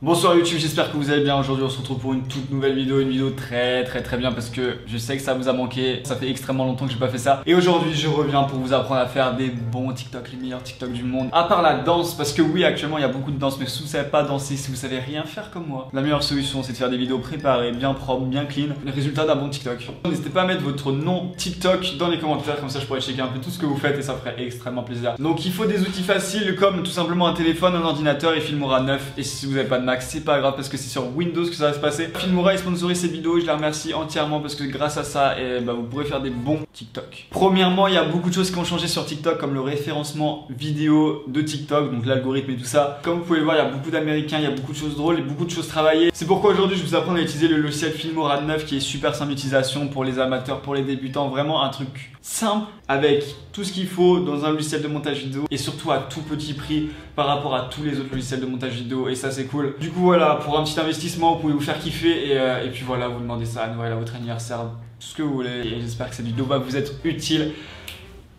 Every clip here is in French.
Bonsoir YouTube, j'espère que vous allez bien. Aujourd'hui on se retrouve pour une toute nouvelle vidéo, une vidéo très bien parce que je sais que ça vous a manqué, ça fait extrêmement longtemps que j'ai pas fait ça. Et aujourd'hui je reviens pour vous apprendre à faire des bons TikTok, les meilleurs TikTok du monde. À part la danse, parce que oui actuellement il y a beaucoup de danse, mais si vous savez pas danser, si vous savez rien faire comme moi, la meilleure solution c'est de faire des vidéos préparées, bien propres, bien clean, le résultat d'un bon TikTok. N'hésitez pas à mettre votre nom TikTok dans les commentaires, comme ça je pourrais checker un peu tout ce que vous faites et ça ferait extrêmement plaisir. Donc il faut des outils faciles comme tout simplement un téléphone, un ordinateur et Filmora 9. Et si vous n'avez pas de Mac, c'est pas grave parce que c'est sur Windows que ça va se passer. Filmora est sponsorisé cette vidéo et je la remercie entièrement parce que grâce à ça, vous pourrez faire des bons TikTok. Premièrement, il y a beaucoup de choses qui ont changé sur TikTok comme le référencement vidéo de TikTok, donc l'algorithme et tout ça. Comme vous pouvez le voir, il y a beaucoup d'américains, il y a beaucoup de choses drôles et beaucoup de choses travaillées. C'est pourquoi aujourd'hui je vais vous apprendre à utiliser le logiciel Filmora 9 qui est super simple d'utilisation pour les amateurs, pour les débutants. Vraiment un truc simple avec tout ce qu'il faut dans un logiciel de montage vidéo et surtout à tout petit prix par rapport à tous les autres logiciels de montage vidéo et ça c'est cool. Du coup voilà, pour un petit investissement vous pouvez vous faire kiffer et puis voilà, vous demandez ça à Noël, à votre anniversaire, tout ce que vous voulez et j'espère que cette vidéo va vous être utile.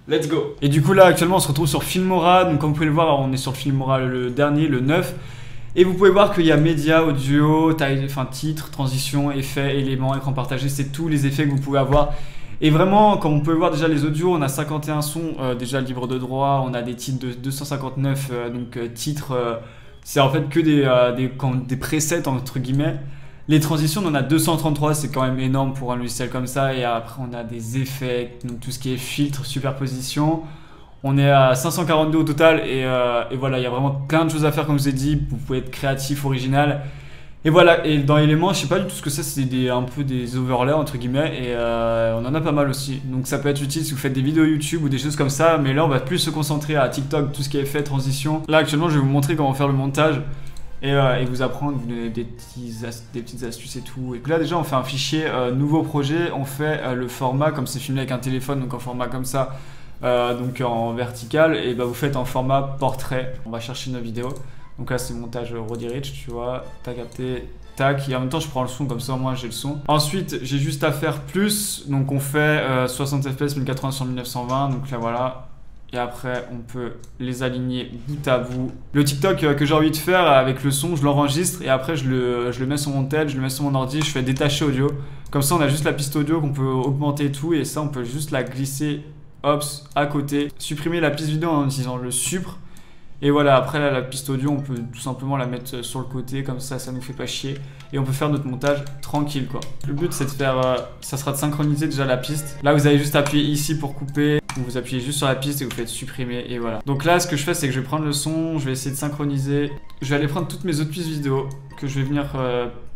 Let's go. Et du coup là actuellement on se retrouve sur Filmora, donc comme vous pouvez le voir on est sur Filmora le dernier, le 9. Et vous pouvez voir qu'il y a média, audio, titre, transition, effets, éléments, écran partagé, c'est tous les effets que vous pouvez avoir. Et vraiment, comme on peut voir déjà les audios, on a 51 sons déjà libres de droit, on a des titres de 259 titres, c'est en fait que des presets entre guillemets. Les transitions, on en a 233, c'est quand même énorme pour un logiciel comme ça. Et après, on a des effets, donc tout ce qui est filtre, superposition. On est à 542 au total et voilà, il y a vraiment plein de choses à faire comme je vous ai dit. Vous pouvez être créatif, original. Et voilà, et dans Éléments, je sais pas du tout ce que c'est un peu des overlays entre guillemets et on en a pas mal aussi. Donc ça peut être utile si vous faites des vidéos YouTube ou des choses comme ça, mais là on va plus se concentrer à TikTok, tout ce qui est fait, transition. Là actuellement je vais vous montrer comment faire le montage et vous apprendre, vous donner des petites astuces et tout. Et là déjà on fait un fichier nouveau projet, on fait le format comme c'est filmé avec un téléphone, donc en format comme ça, donc en vertical, et vous faites en format portrait. On va chercher nos vidéos. Donc là c'est montage Roddy Ricch, tu vois, t'as capté, tac, et en même temps je prends le son comme ça au moins j'ai le son. Ensuite j'ai juste à faire plus, donc on fait 60 fps 1080 sur 1920, donc là voilà. Et après on peut les aligner bout à bout. Le TikTok que j'ai envie de faire avec le son, je l'enregistre et après je le mets sur mon tel, je le mets sur mon ordi, je fais détacher audio. Comme ça on a juste la piste audio qu'on peut augmenter et tout, et ça on peut juste la glisser, hop, à côté. Supprimer la piste vidéo en utilisant le supr. Et voilà, après là, la piste audio, on peut tout simplement la mettre sur le côté, comme ça nous fait pas chier. Et on peut faire notre montage tranquille quoi. Le but c'est de faire, ça sera de synchroniser déjà la piste. Là vous avez juste appuyé ici pour couper. Vous appuyez juste sur la piste et vous faites supprimer et voilà. Donc là ce que je fais c'est que je vais prendre le son, je vais essayer de synchroniser. Je vais aller prendre toutes mes autres pistes vidéo que je vais venir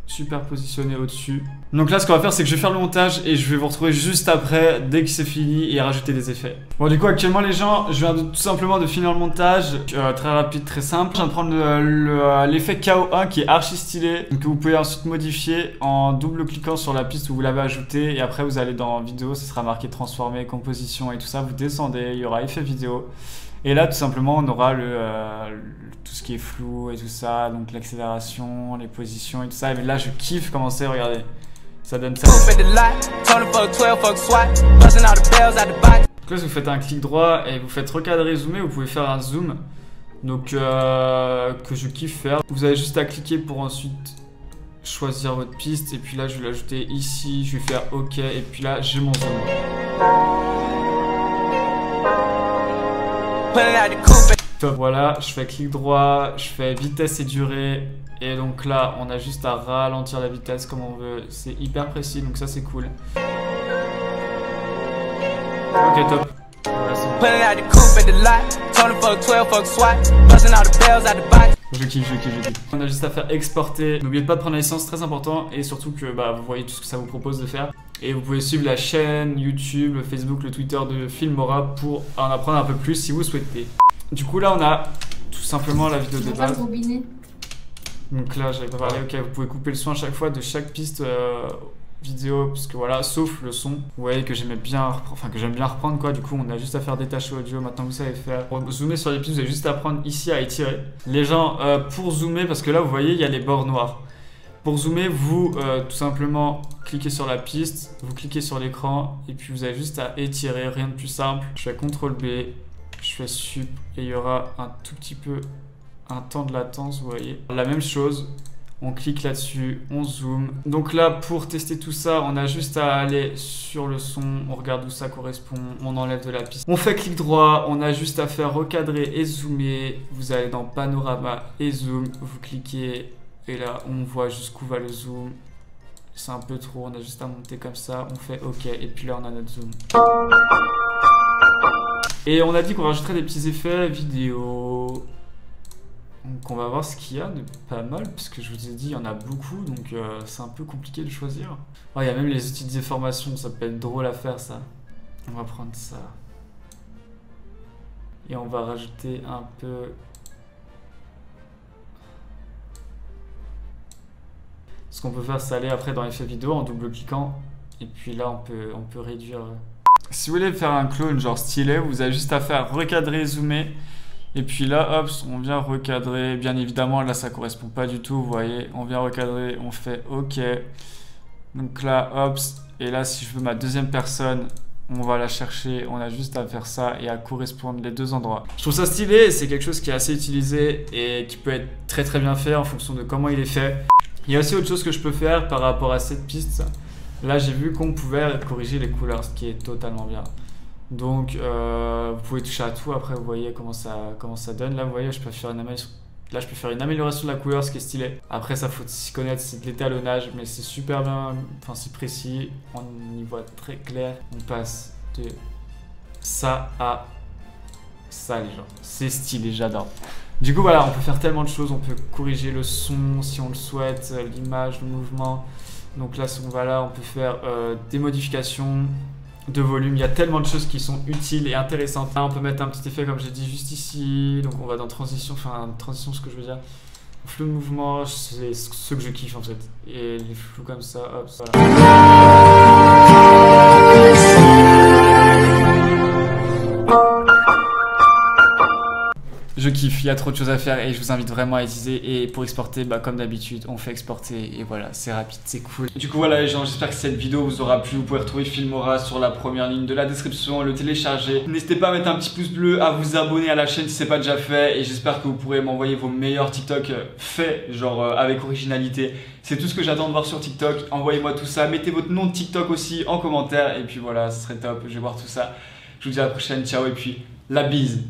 superpositionner au-dessus. Donc là ce qu'on va faire c'est que je vais faire le montage et je vais vous retrouver juste après dès que c'est fini et rajouter des effets. Bon du coup actuellement les gens, je viens tout simplement de finir le montage, très rapide, très simple. Je viens de prendre l'effet KO1 qui est archi stylé, que vous pouvez ensuite modifier en double cliquant sur la piste où vous l'avez ajouté et après vous allez dans vidéo, ça sera marqué transformer, composition et tout ça, vous descendez, il y aura effet vidéo. Et là, tout simplement, on aura tout ce qui est flou et tout ça, donc l'accélération, les positions et tout ça. Et là, je kiffe comment c'est, regardez. Ça donne ça. Donc là, si vous faites un clic droit et vous faites recadrer, zoomer, vous pouvez faire un zoom. Donc, que je kiffe faire. Vous avez juste à cliquer pour ensuite choisir votre piste. Et puis là, je vais l'ajouter ici. Je vais faire OK. Et puis là, j'ai mon zoom. Top, voilà, je fais clic droit, je fais vitesse et durée. Et donc là, on a juste à ralentir la vitesse comme on veut. C'est hyper précis, donc ça c'est cool. Ok, top. Je kiffe. On a juste à faire exporter. N'oubliez pas de prendre la licence, très important. Et surtout que vous voyez tout ce que ça vous propose de faire. Et vous pouvez suivre la chaîne YouTube, le Facebook, le Twitter de Filmora pour en apprendre un peu plus si vous souhaitez. Du coup là on a tout simplement la vidéo de base. Donc là j'avais pas parlé, ok, vous pouvez couper le son à chaque fois de chaque piste vidéo, parce que voilà, sauf le son. Vous voyez que j'aime bien reprendre quoi, du coup on a juste à faire détacher audio, maintenant vous savez faire. Pour zoomer sur les pistes, vous avez juste à prendre ici à étirer. Les gens, pour zoomer, parce que là vous voyez il y a les bords noirs. Pour zoomer, vous tout simplement cliquez sur la piste, vous cliquez sur l'écran et puis vous avez juste à étirer, rien de plus simple. Je fais CTRL B, je fais sup et il y aura un tout petit peu un temps de latence, vous voyez. La même chose, On clique là-dessus, on zoome. Donc là, pour tester tout ça, on a juste à aller sur le son, on regarde où ça correspond, on enlève de la piste. On fait clic droit, on a juste à faire recadrer et zoomer. Vous allez dans panorama et zoom, vous cliquez et là, on voit jusqu'où va le zoom. C'est un peu trop, on a juste à monter comme ça, on fait OK et puis là, on a notre zoom. Et on a dit qu'on rajouterait des petits effets vidéo. Donc on va voir ce qu'il y a de pas mal, parce que je vous ai dit il y en a beaucoup, donc c'est un peu compliqué de choisir. Oh, il y a même les outils de déformation, ça peut être drôle à faire ça. On va prendre ça. Et on va rajouter un peu... Ce qu'on peut faire, c'est aller après dans effets vidéo en double-cliquant, et puis là on peut réduire... Si vous voulez faire un clone genre stylé, vous avez juste à faire recadrer, zoomer. Et puis là, hop, on vient recadrer. Bien évidemment, là, ça correspond pas du tout. Vous voyez, on vient recadrer, on fait OK. Donc là, hop, et là, si je veux ma deuxième personne, on va la chercher. On a juste à faire ça et à correspondre les deux endroits. Je trouve ça stylé. C'est quelque chose qui est assez utilisé et qui peut être très très bien fait en fonction de comment il est fait. Il y a aussi autre chose que je peux faire par rapport à cette piste. Là, j'ai vu qu'on pouvait corriger les couleurs, ce qui est totalement bien. Donc, vous pouvez toucher à tout. Après, vous voyez comment ça donne. Là, vous voyez, je peux faire une amélioration de la couleur, ce qui est stylé. Après, ça faut s'y connaître, c'est de l'étalonnage, mais c'est super bien. Enfin, c'est précis. On y voit très clair. On passe de ça à ça, les gens. C'est stylé, j'adore. Du coup, voilà, on peut faire tellement de choses. On peut corriger le son si on le souhaite, l'image, le mouvement. Donc là, si on va là, on peut faire des modifications de volume. Il y a tellement de choses qui sont utiles et intéressantes. Là, on peut mettre un petit effet comme j'ai dit juste ici. Donc on va dans transition, ce que je veux dire. Flou de mouvement, c'est ce que je kiffe en fait. Et les flous comme ça, hop, voilà. Je kiffe, il y a trop de choses à faire et je vous invite vraiment à utiliser. Et pour exporter, comme d'habitude, on fait exporter et voilà, c'est rapide, c'est cool. Du coup voilà les gens, j'espère que cette vidéo vous aura plu. Vous pouvez retrouver Filmora sur la première ligne de la description, le télécharger. N'hésitez pas à mettre un petit pouce bleu, à vous abonner à la chaîne si c'est pas déjà fait. Et j'espère que vous pourrez m'envoyer vos meilleurs TikTok faits, genre avec originalité. C'est tout ce que j'attends de voir sur TikTok. Envoyez-moi tout ça, mettez votre nom de TikTok aussi en commentaire. Et puis voilà, ce serait top, je vais voir tout ça. Je vous dis à la prochaine, ciao et puis la bise.